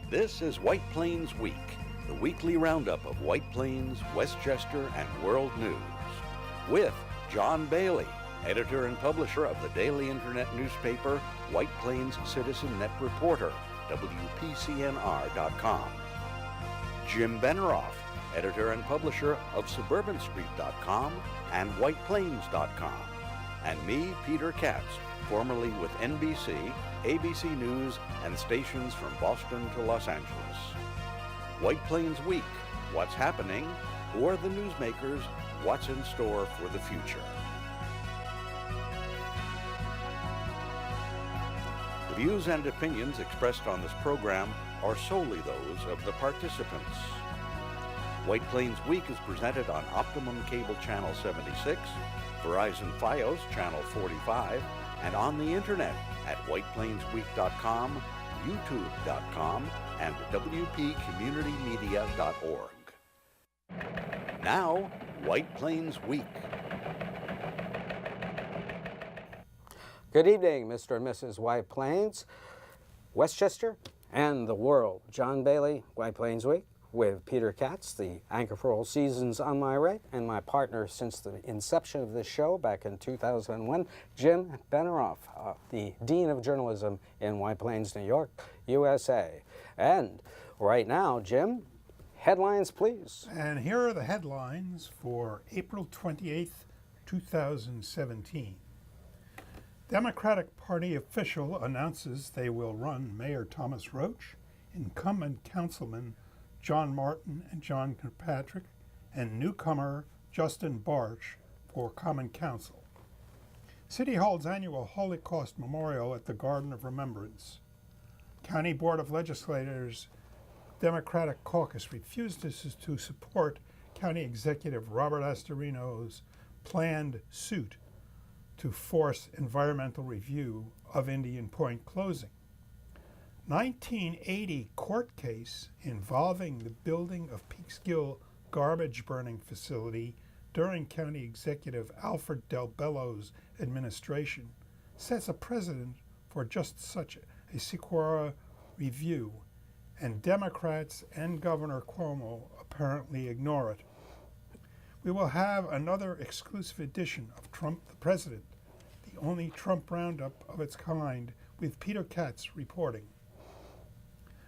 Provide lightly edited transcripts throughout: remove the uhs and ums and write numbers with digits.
This is White Plains Week, the weekly roundup of White Plains, Westchester, and world news. With John Bailey, editor and publisher of the daily internet newspaper White Plains Citizen Net Reporter, WPCNR.com. Jim Benerofe, editor and publisher of SuburbanStreet.com and WhitePlains.com. And me, Peter Katz, formerly with NBC, ABC News, and stations from Boston to Los Angeles. White Plains Week, what's happening? Who are the newsmakers? What's in store for the future? The views and opinions expressed on this program are solely those of the participants. White Plains Week is presented on Optimum Cable Channel 76, Verizon Fios Channel 45, and on the internet at whiteplainsweek.com, youtube.com, and wpcommunitymedia.org. Now, White Plains Week. Good evening, Mr. and Mrs. White Plains, Westchester, and the world. John Bailey, White Plains Week, with Peter Katz, the anchor for all seasons on my right, and my partner since the inception of this show back in 2001, Jim Benerofe, the Dean of Journalism in White Plains, New York, USA. And right now, Jim, headlines, please. And here are the headlines for April 28th, 2017. Democratic Party official announces they will run Mayor Thomas Roach, incumbent councilman John Martin and John Kirkpatrick, and newcomer Justin Barsh for Common Council. City holds annual Holocaust memorial at the Garden of Remembrance. County Board of Legislators Democratic Caucus refuses to support County Executive Robert Astorino's planned suit to force environmental review of Indian Point closing. 1980 court case involving the building of Peekskill garbage burning facility during County Executive Alfred Del Bello's administration sets a precedent for just such a SEQUOIA review, and Democrats and Governor Cuomo apparently ignore it. We will have another exclusive edition of Trump the President, the only Trump roundup of its kind, with Peter Katz reporting.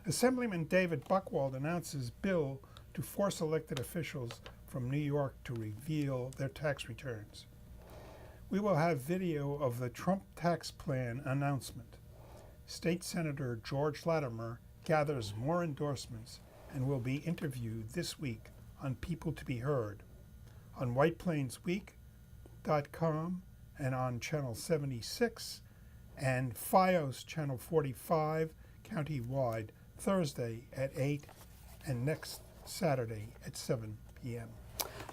Assemblyman David Buchwald announces bill to force elected officials from New York to reveal their tax returns. We will have video of the Trump tax plan announcement. State Senator George Latimer gathers more endorsements and will be interviewed this week on People to be Heard, on whiteplainsweek.com and on Channel 76 and Fios Channel 45 countywide, Thursday at 8 and next Saturday at 7 p.m.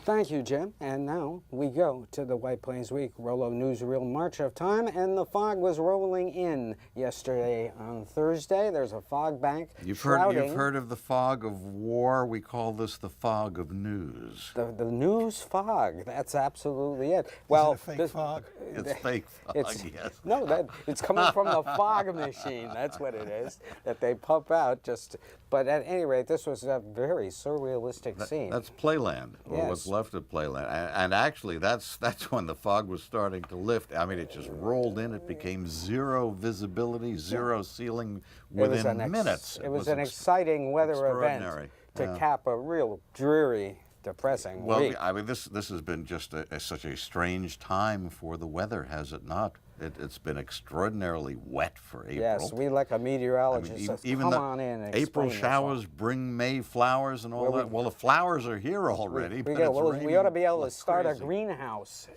Thank you, Jim. And now we go to the White Plains Week Rollo Newsreel March of Time, and the fog was rolling in yesterday on Thursday. There's a fog bank You've heard of the fog of war. We call this the fog of news. The news fog. That's absolutely it. Well, Is it a fake fog? It's fake fog, yes. No, it's coming from the fog machine. That's what it is, that they pump out just. But at any rate, this was a very surrealistic scene. That's Playland, or what's left of Playland. And actually, that's when the fog was starting to lift. I mean, it just rolled in. It became zero visibility, zero ceiling within minutes. It was an exciting weather event to cap a real dreary, depressing week. Well, I mean, this has been just such a strange time for the weather, has it not? It's been extraordinarily wet for April. Yes, we like a meteorologist. Even come on in and April showers bring May flowers and all that. Well, the flowers are here already. We ought to be able to start a greenhouse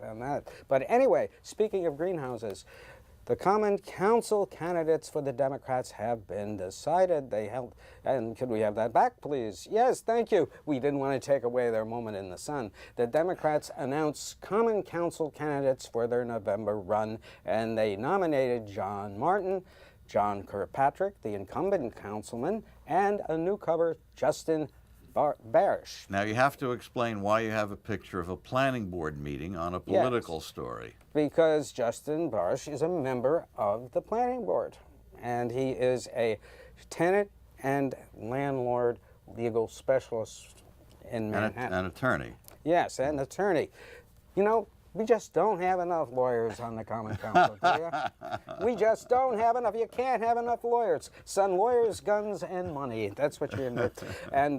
on that. But anyway, speaking of greenhouses, the Common Council candidates for the Democrats have been decided. And could we have that back, please? Yes, thank you. We didn't want to take away their moment in the sun. The Democrats announced Common Council candidates for their November run, and they nominated John Martin, John Kirkpatrick, the incumbent councilman, and a newcomer, Justin Barsh. Now, you have to explain why you have a picture of a planning board meeting on a political story. Because Justin Barsh is a member of the planning board, and he is a tenant and landlord legal specialist in Manhattan. An attorney. Yes, an attorney. You know, we just don't have enough lawyers on the Common Council, do you? We just don't have enough. You can't have enough lawyers. Son, lawyers, guns, and money. That's what you're in. And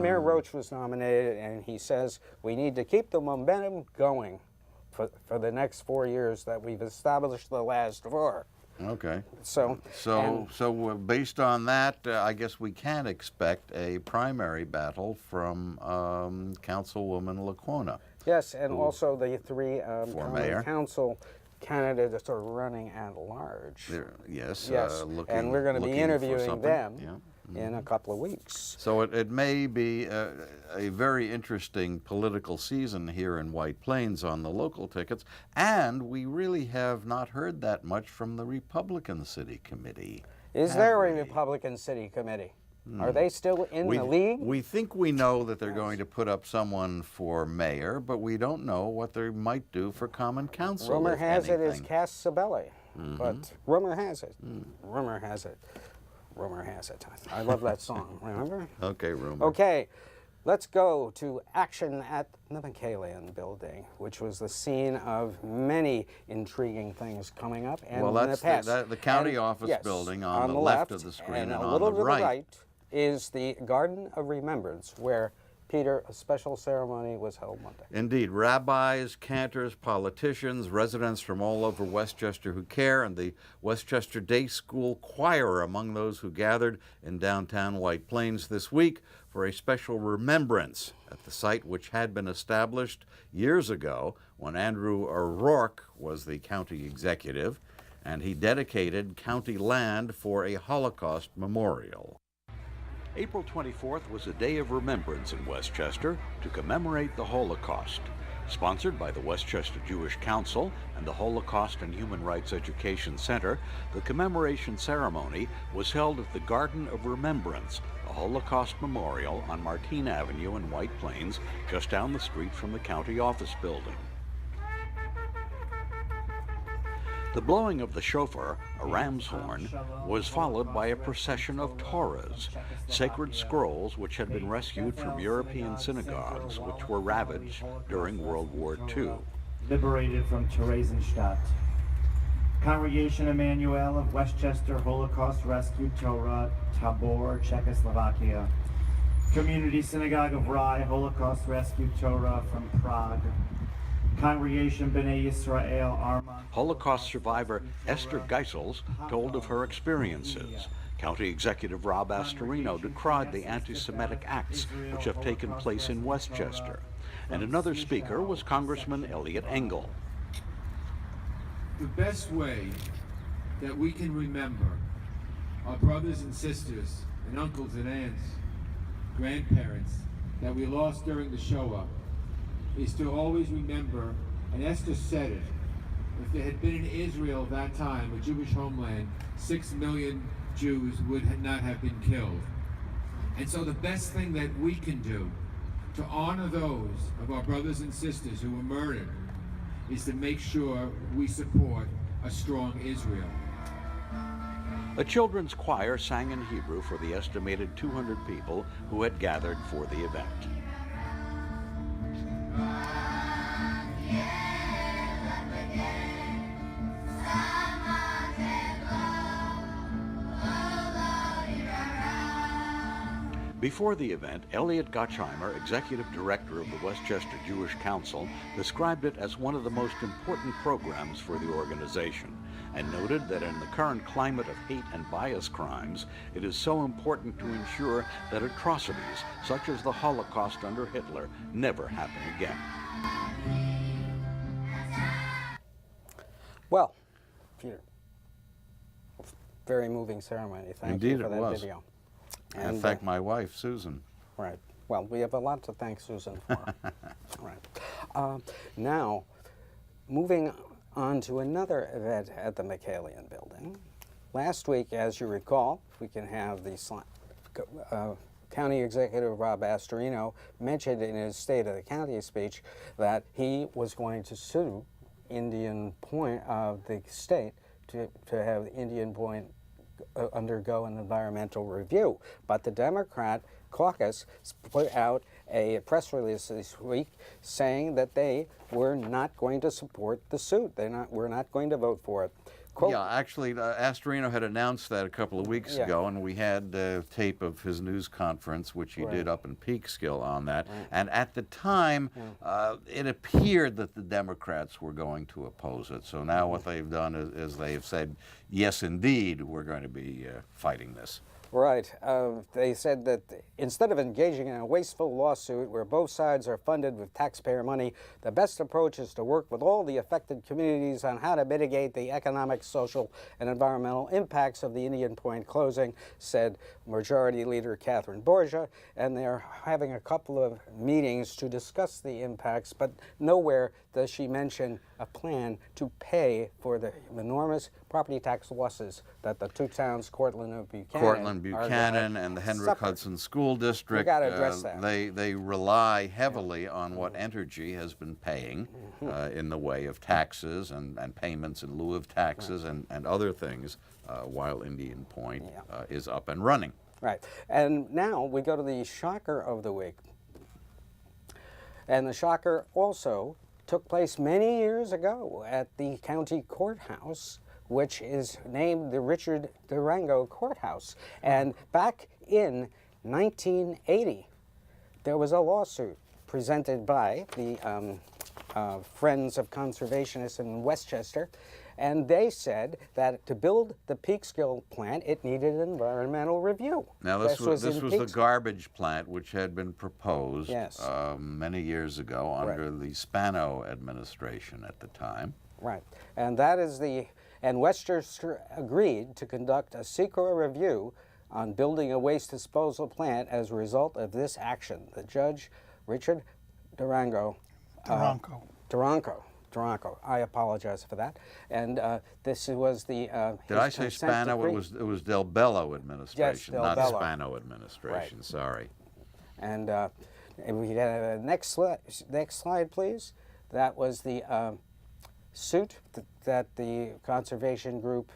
Mayor Roach was nominated, and he says we need to keep the momentum going for the next 4 years that we've established the last 4. Okay. So based on that, I guess we can expect a primary battle from Councilwoman Laquona. Yes, and also the 3 mayor. council candidates are running at large. Yes, and we're going to be interviewing them in a couple of weeks. So it may be a very interesting political season here in White Plains on the local tickets, and we really have not heard that much from the Republican City Committee. Is there a Republican City Committee? Are they still in the league? We think we know that they're going to put up someone for mayor, but we don't know what they might do for common council. Rumor has it is Cass Sabelli, but rumor has it. Rumor has it. Rumor has it. I love that song, remember? Okay, rumor. Okay, let's go to action at the McCallion building, which was the scene of many intriguing things coming up. And well, in the past. The county office building on the left of the screen, and a on little the to right. the right is the Garden of Remembrance, where Peter, a special ceremony was held Monday. Indeed. Rabbis, cantors, politicians, residents from all over Westchester who care, and the Westchester Day School Choir among those who gathered in downtown White Plains this week for a special remembrance at the site which had been established years ago when Andrew O'Rourke was the county executive, and he dedicated county land for a Holocaust memorial. April 24th was a day of remembrance in Westchester to commemorate the Holocaust. Sponsored by the Westchester Jewish Council and the Holocaust and Human Rights Education Center, the commemoration ceremony was held at the Garden of Remembrance, a Holocaust memorial on Martine Avenue in White Plains, just down the street from the county office building. The blowing of the shofar, a ram's horn, was followed by a procession of Torahs, sacred scrolls which had been rescued from European synagogues which were ravaged during World War II. Liberated from Theresienstadt. Congregation Emmanuel of Westchester Holocaust Rescue Torah, Tabor, Czechoslovakia. Community Synagogue of Rye Holocaust Rescue Torah from Prague. Congregation B'nai Yisrael Armand. Holocaust survivor Esther Geisels told of her experiences. County Executive Rob Astorino decried the anti-Semitic acts which have taken place in Westchester. And another speaker was Congressman Elliot Engel. The best way that we can remember our brothers and sisters and uncles and aunts, grandparents that we lost during the Shoah is to always remember, and Esther said it, if there had been in Israel at that time, a Jewish homeland, 6 million Jews would not have been killed. And so the best thing that we can do to honor those of our brothers and sisters who were murdered is to make sure we support a strong Israel. A children's choir sang in Hebrew for the estimated 200 people who had gathered for the event. Before the event, Elliot Gottheimer, Executive Director of the Westchester Jewish Council, described it as one of the most important programs for the organization, and noted that in the current climate of hate and bias crimes, it is so important to ensure that atrocities, such as the Holocaust under Hitler, never happen again. Well, Peter, very moving ceremony. Thank you for that video. And thank my wife, Susan. Right. Well, we have a lot to thank Susan for. Right. Now, moving on to another event at the McCallion building. Last week, as you recall, we can have the County Executive Rob Astorino mentioned in his State of the County speech that he was going to sue Indian Point of the state to have Indian Point undergo an environmental review. But the Democrat caucus put out a press release this week saying that they were not going to support the suit. We're not going to vote for it. Quote, yeah, actually, Astorino had announced that a couple of weeks ago, and we had tape of his news conference, which he did up in Peekskill on that. And at the time, it appeared that the Democrats were going to oppose it. So now what they've done is they've said, yes, indeed, we're going to be fighting this. Right. They said that instead of engaging in a wasteful lawsuit where both sides are funded with taxpayer money, the best approach is to work with all the affected communities on how to mitigate the economic, social, and environmental impacts of the Indian Point closing, said Majority Leader Catherine Borgia. And they're having a couple of meetings to discuss the impacts, but nowhere does she mention a plan to pay for the enormous property tax losses that the two towns, Cortland and Buchanan, and the Hendrick Hudson School District, we got to address that. They rely heavily on what Entergy has been paying in the way of taxes and payments in lieu of taxes and other things while Indian Point is up and running. Right. And now we go to the shocker of the week. And the shocker also took place many years ago at the county courthouse, which is named the Richard Durango Courthouse. And back in 1980, there was a lawsuit presented by the Friends of Conservationists in Westchester, and they said that to build the Peekskill plant, it needed an environmental review. Now, this was the garbage plant which had been proposed many years ago under the Spano administration at the time. Right, and that is and Westchester agreed to conduct a SECRA review on building a waste disposal plant as a result of this action. The judge, Richard Durango. I apologize for that. And this was the. Did I say Spano? Decree. It was Del Bello administration, Yes, Del not Bello. Spano administration. Right. Sorry. And we had next slide, please. That was the suit that the conservation group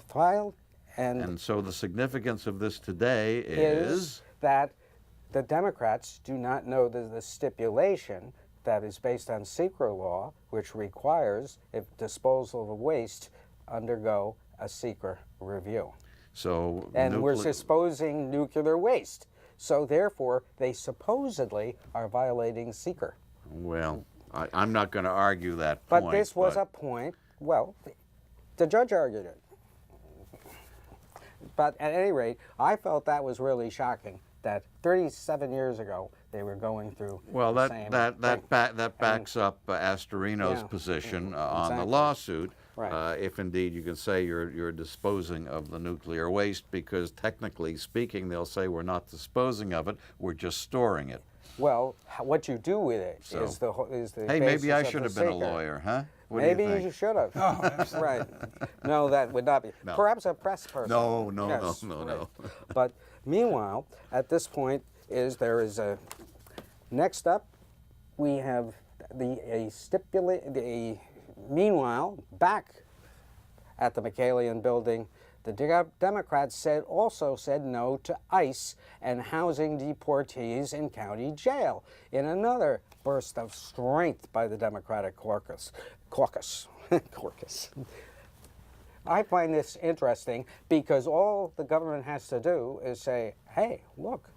filed, and so the significance of this today is that the Democrats do not know the stipulation that is based on SECRA law, which requires if disposal of waste undergo a SECRA review. So we're disposing nuclear waste. So therefore, they supposedly are violating SECRA. Well, I'm not going to argue that point. But this was a point, well, the judge argued it. But at any rate, I felt that was really shocking that 37 years ago they were going through the same that backs up Astorino's position on the lawsuit. Right. If indeed you can say you're disposing of the nuclear waste, because technically speaking, they'll say we're not disposing of it, we're just storing it. Well, what you do with it is the Hey, maybe I should have been a SECRA. lawyer, huh? What Maybe do you think? you should have. Oh, absolutely. Right. No, that would not be. No. Perhaps a press person. No. But meanwhile, at this point, next up, we have meanwhile, back at the McCallion building, the Democrats also said no to ICE and housing deportees in county jail in another burst of strength by the Democratic caucus. I find this interesting because all the government has to do is say, hey, look,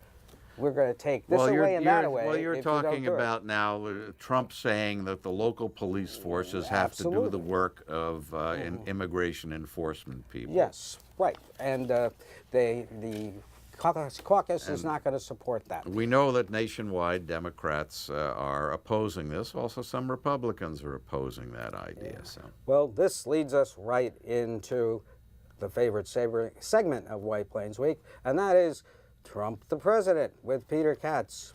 we're going to take this away and that away. Well, you're talking about now Trump saying that the local police forces have to do the work of immigration enforcement people. Yes, right. And the caucus is not going to support that. We know that nationwide Democrats are opposing this. Also, some Republicans are opposing that idea. So. Well, this leads us right into the favorite segment of White Plains Week, and that is Trump the President with Peter Katz.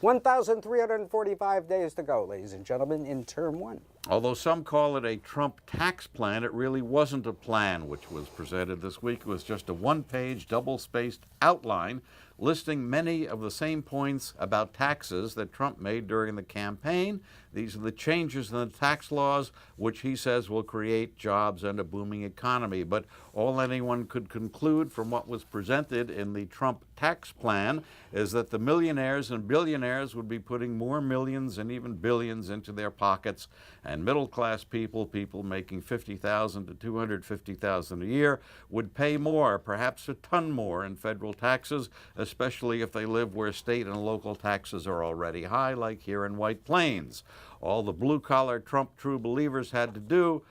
1,345 days to go, ladies and gentlemen, in term one. Although some call it a Trump tax plan, it really wasn't a plan which was presented this week. It was just a one-page, double-spaced outline listing many of the same points about taxes that Trump made during the campaign. These are the changes in the tax laws which he says will create jobs and a booming economy. But all anyone could conclude from what was presented in the Trump tax plan is that the millionaires and billionaires would be putting more millions and even billions into their pockets, and middle-class people, people making $50,000 to $250,000 a year, would pay more, perhaps a ton more in federal taxes, especially if they live where state and local taxes are already high, like here in White Plains. All the blue-collar Trump true believers had to do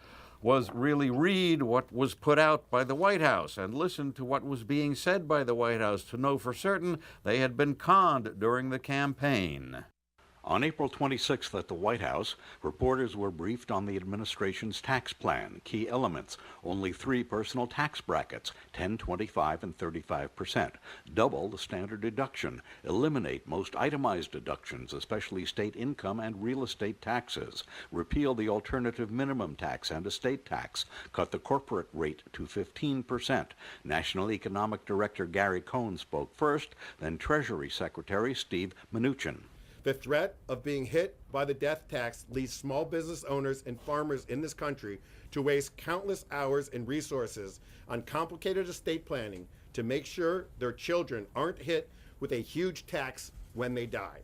was really read what was put out by the White House and listen to what was being said by the White House to know for certain they had been conned during the campaign. On April 26th at the White House, reporters were briefed on the administration's tax plan. Key elements: only 3 personal tax brackets, 10, 25, and 35%. Double the standard deduction. Eliminate most itemized deductions, especially state income and real estate taxes. Repeal the alternative minimum tax and estate tax. Cut the corporate rate to 15%. National Economic Director Gary Cohn spoke first, then Treasury Secretary Steve Mnuchin. The threat of being hit by the death tax leads small business owners and farmers in this country to waste countless hours and resources on complicated estate planning to make sure their children aren't hit with a huge tax when they die.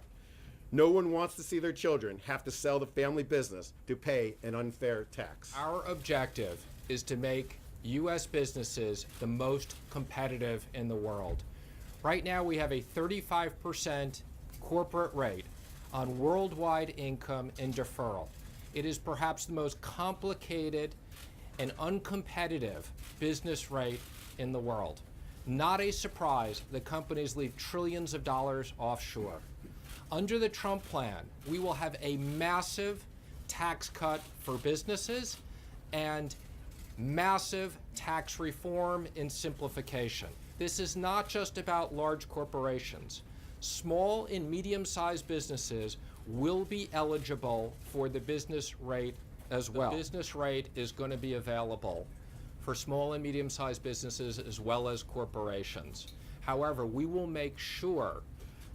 No one wants to see their children have to sell the family business to pay an unfair tax. Our objective is to make U.S. businesses the most competitive in the world. Right now we have a 35% corporate rate on worldwide income and deferral. It is perhaps the most complicated and uncompetitive business rate in the world. Not a surprise that companies leave trillions of dollars offshore. Under the Trump plan, we will have a massive tax cut for businesses and massive tax reform and simplification. This is not just about large corporations. Small and medium-sized businesses will be eligible for the business rate as well. The business rate is going to be available for small and medium-sized businesses as well as corporations. However, we will make sure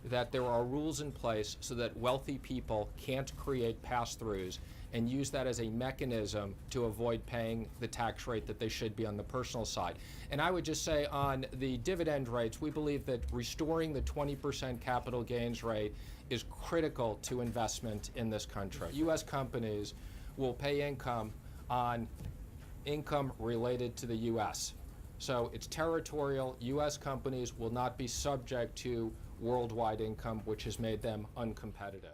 that there are rules in place so that wealthy people can't create pass-throughs and use that as a mechanism to avoid paying the tax rate that they should be on the personal side. And I would just say on the dividend rates, we believe that restoring the 20% capital gains rate is critical to investment in this country. U.S. companies will pay income on income related to the U.S. So it's territorial. U.S. companies will not be subject to worldwide income, which has made them uncompetitive.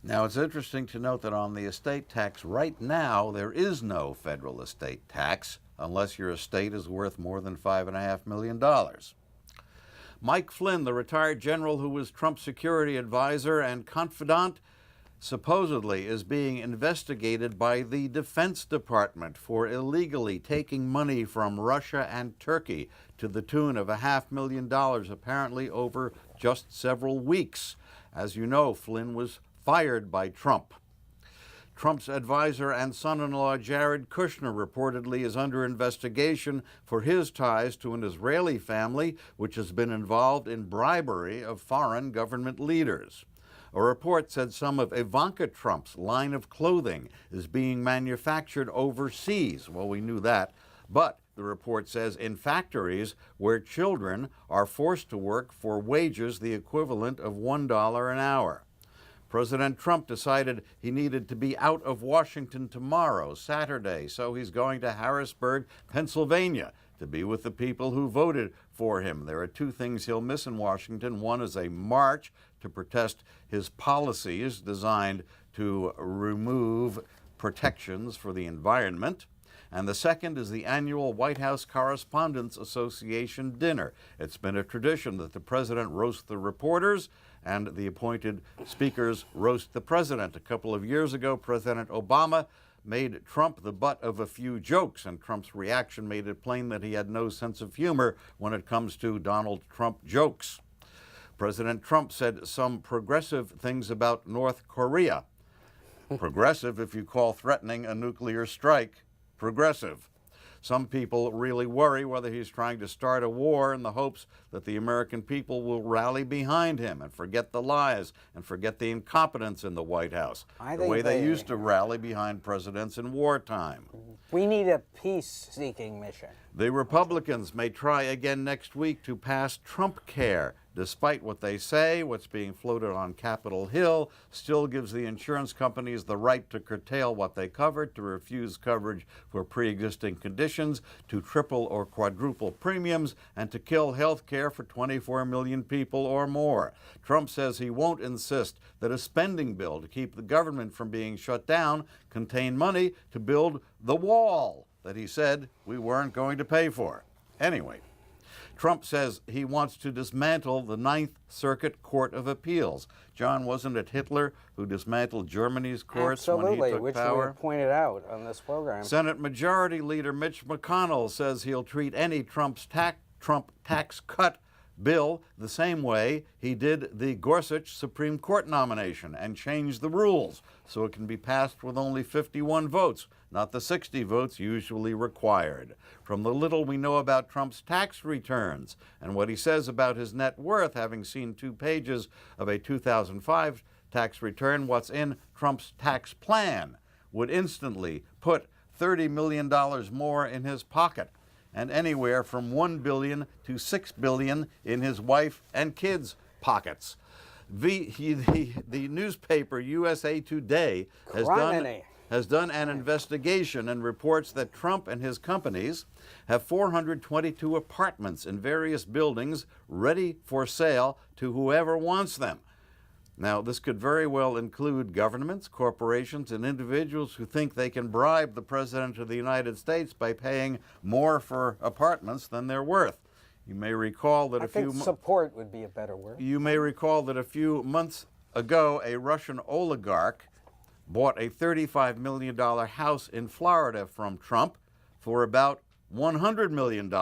Now, it's interesting to note that on the estate tax right now, there is no federal estate tax unless your estate is worth more than $5.5 million. Mike Flynn, the retired general who was Trump's security advisor and confidant, supposedly is being investigated by the Defense Department for illegally taking money from Russia and Turkey to the tune of $500,000, apparently over just several weeks. As you know, Flynn was fired by Trump. Trump's advisor and son-in-law Jared Kushner reportedly is under investigation for his ties to an Israeli family which has been involved in bribery of foreign government leaders. A report said some of Ivanka Trump's line of clothing is being manufactured overseas. Well, we knew that, but the report says in factories where children are forced to work for wages the equivalent of $1 an hour. President Trump decided he needed to be out of Washington tomorrow, Saturday, so he's going to Harrisburg, Pennsylvania, to be with the people who voted for him. There are 2 things he'll miss in Washington. One is a march to protest his policies designed to remove protections for the environment. And the second is the annual White House Correspondents Association dinner. It's been a tradition that the president roasts the reporters and the appointed speakers roast the president. A couple of years ago, President Obama made Trump the butt of a few jokes, and Trump's reaction made it plain that he had no sense of humor when it comes to Donald Trump jokes. President Trump said some progressive things about North Korea. Progressive if you call threatening a nuclear strike progressive. Some people really worry whether he's trying to start a war in the hopes that the American people will rally behind him and forget the lies and forget the incompetence in the White House, the way they used to rally behind presidents in wartime. We need a peace-seeking mission. The Republicans may try again next week to pass Trump Care. Despite what they say, what's being floated on Capitol Hill still gives the insurance companies the right to curtail what they cover, to refuse coverage for pre-existing conditions, to triple or quadruple premiums, and to kill health care for 24 million people or more. Trump says he won't insist that a spending bill to keep the government from being shut down contain money to build the wall that he said we weren't going to pay for. Anyway, Trump says he wants to dismantle the Ninth Circuit Court of Appeals. John, wasn't it Hitler who dismantled Germany's courts when he took power? Which we have pointed out on this program. Senate Majority Leader Mitch McConnell says he'll treat any Trump tax cut bill the same way he did the Gorsuch Supreme Court nomination and change the rules so it can be passed with only 51 votes, not the 60 votes usually required. From the little we know about Trump's tax returns and what he says about his net worth, having seen 2 pages of a 2005 tax return, what's in Trump's tax plan would instantly put $30 million more in his pocket, and anywhere from $1 billion to $6 billion in his wife and kids' pockets. The newspaper USA Today has done an investigation and reports that Trump and his companies have 422 apartments in various buildings ready for sale to whoever wants them. Now, this could very well include governments, corporations, and individuals who think they can bribe the President of the United States by paying more for apartments than they're worth. You may recall that I think support would be a better word. You may recall that a few months ago, a Russian oligarch bought a $35 million house in Florida from Trump for about $100 million.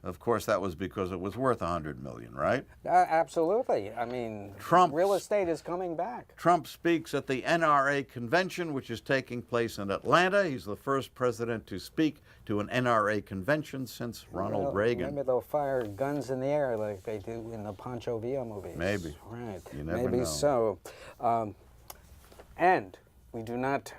Of course, that was because it was worth $100 million, right? Absolutely. I mean, real estate is coming back. Trump speaks at the NRA convention, which is taking place in Atlanta. He's the first president to speak to an NRA convention since Ronald Reagan. Maybe they'll fire guns in the air like they do in the Pancho Villa movies. Maybe. Right. You never Maybe know. so. And we do not,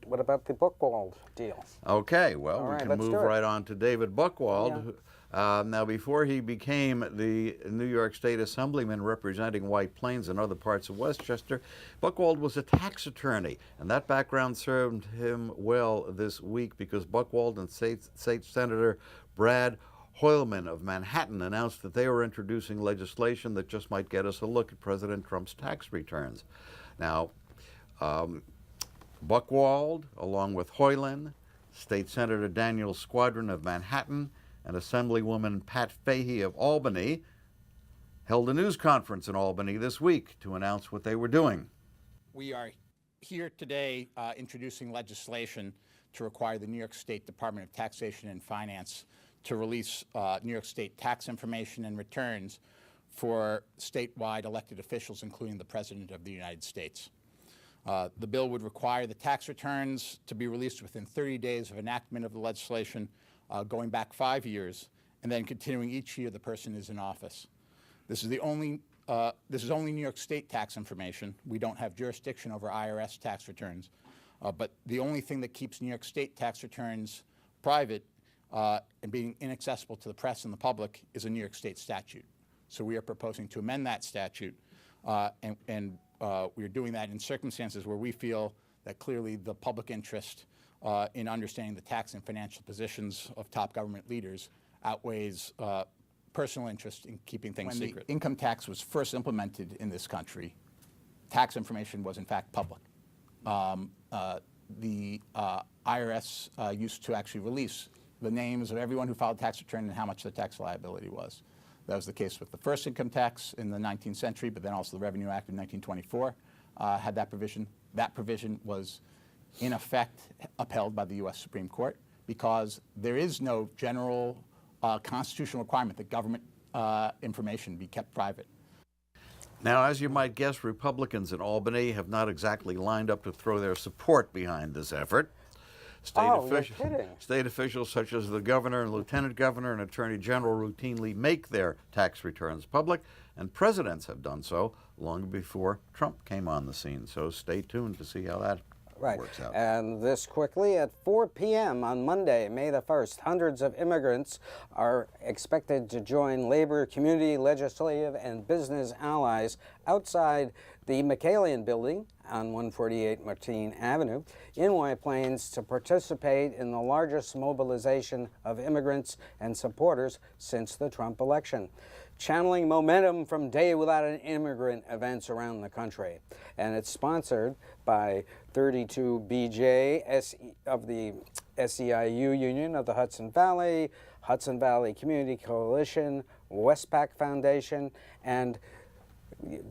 what about the Buchwald deal? Okay, well, we can move right on to David Buchwald. Yeah. Now, before he became the New York State Assemblyman representing White Plains and other parts of Westchester, Buchwald was a tax attorney, and that background served him well this week because Buchwald and State Senator Brad Hoylman of Manhattan announced that they were introducing legislation that just might get us a look at President Trump's tax returns. Now, Buchwald, along with Hoyland, State Senator Daniel Squadron of Manhattan, and Assemblywoman Pat Fahey of Albany, held a news conference in Albany this week to announce what they were doing. We are here today introducing legislation to require the New York State Department of Taxation and Finance to release New York State tax information and returns for statewide elected officials, including the President of the United States. The bill would require the tax returns to be released within 30 days of enactment of the legislation, going back 5 years, and then continuing each year the person is in office. This is only New York State tax information. We don't have jurisdiction over IRS tax returns, but the only thing that keeps New York State tax returns private and being inaccessible to the press and the public is a New York State statute. So we are proposing to amend that statute, and we are doing that in circumstances where we feel that clearly the public interest in understanding the tax and financial positions of top government leaders outweighs personal interest in keeping things secret. When the income tax was first implemented in this country, tax information was in fact public. The IRS used to actually release the names of everyone who filed a tax return and how much the tax liability was. That was the case with the first income tax in the 19th century, but then also the Revenue Act of 1924 had that provision. That provision was, in effect, upheld by the U.S. Supreme Court because there is no general constitutional requirement that government information be kept private. Now, as you might guess, Republicans in Albany have not exactly lined up to throw their support behind this effort. You're kidding. State officials such as the governor and lieutenant governor and attorney general routinely make their tax returns public, and presidents have done so long before Trump came on the scene. So stay tuned to see how that works out. And this quickly, at 4 p.m. on Monday, May the 1st, hundreds of immigrants are expected to join labor, community, legislative, and business allies outside the McCallion building on 148 Martin Avenue in White Plains to participate in the largest mobilization of immigrants and supporters since the Trump election, channeling momentum from Day Without an Immigrant events around the country. And it's sponsored by 32BJ of the SEIU Union of the Hudson Valley Community Coalition, Westpac Foundation, and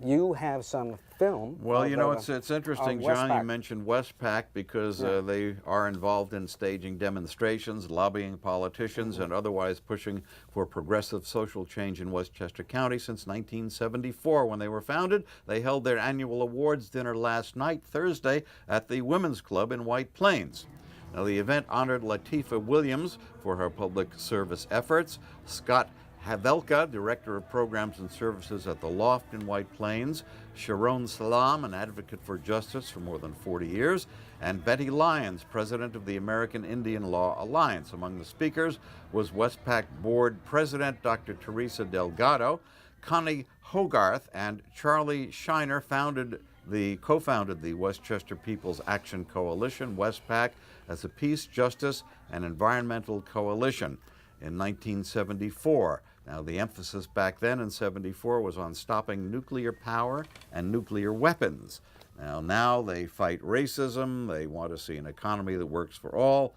you have some film. Well, you know, it's interesting, John, you mentioned Westpac because they are involved in staging demonstrations, lobbying politicians, and otherwise pushing for progressive social change in Westchester County since 1974. When they were founded, they held their annual awards dinner last night, Thursday, at the Women's Club in White Plains. Now, the event honored Latifah Williams for her public service efforts, Scott Havelka, Director of Programs and Services at the Loft in White Plains, Sharon Salam, an advocate for justice for more than 40 years, and Betty Lyons, President of the American Indian Law Alliance. Among the speakers was Westpac Board President Dr. Teresa Delgado. Connie Hogarth and Charlie Shiner co-founded the Westchester People's Action Coalition, Westpac, as a peace, justice, and environmental coalition in 1974. Now, the emphasis back then in 74 was on stopping nuclear power and nuclear weapons. Now they fight racism, they want to see an economy that works for all,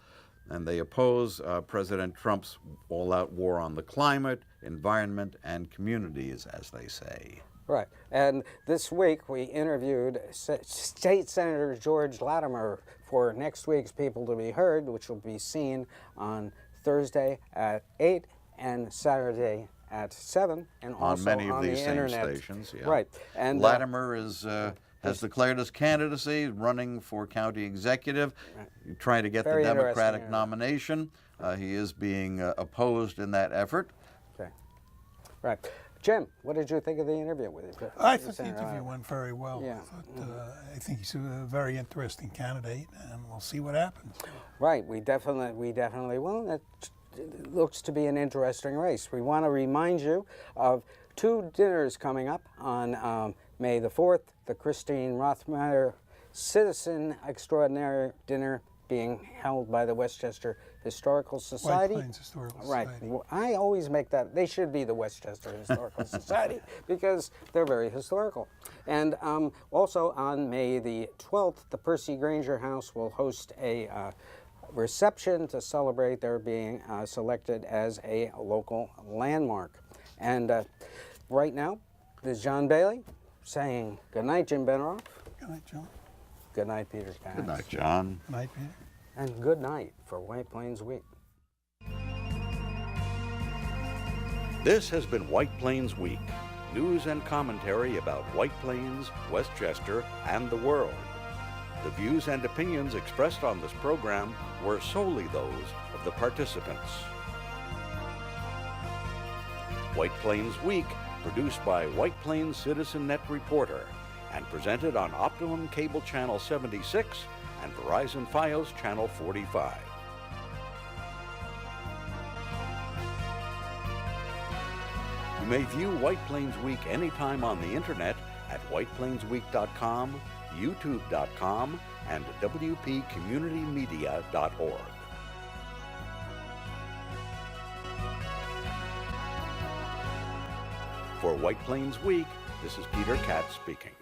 and they oppose President Trump's all-out war on the climate, environment, and communities, as they say. Right. And this week we interviewed State Senator George Latimer for next week's People to Be Heard, which will be seen on Thursday at 8 and Saturday at 7, and also on many of these the same internet stations. Yeah. Right. And Latimer has declared his candidacy, running for county executive, trying to get the Democratic nomination. He is being opposed in that effort. Okay. Right. Jim, what did you think of the interview with him? I thought the interview went very well. Yeah. I think he's a very interesting candidate, and we'll see what happens. Right. We definitely will. It looks to be an interesting race. We want to remind you of 2 dinners coming up on May the 4th, the Christine Rothmeyer Citizen Extraordinary Dinner being held by the Westchester Historical Society. White Plains Historical Society. Right. I always make that, they should be the Westchester Historical Society because they're very historical. And also on May the 12th, the Percy Granger House will host a reception to celebrate their being selected as a local landmark. And right now, this is John Bailey saying good night, Jim Benerofe. Good night, John. Good night, Peter Katz. Good night, John. Good night, Peter. And good night for White Plains Week. This has been White Plains Week, news and commentary about White Plains, Westchester, and the world. The views and opinions expressed on this program were solely those of the participants. White Plains Week, produced by White Plains Citizen Net Reporter, and presented on Optimum Cable Channel 76 and Verizon Fios Channel 45. You may view White Plains Week anytime on the internet at whiteplainsweek.com, youtube.com, and wpcommunitymedia.org. For White Plains Week, this is Peter Katz speaking.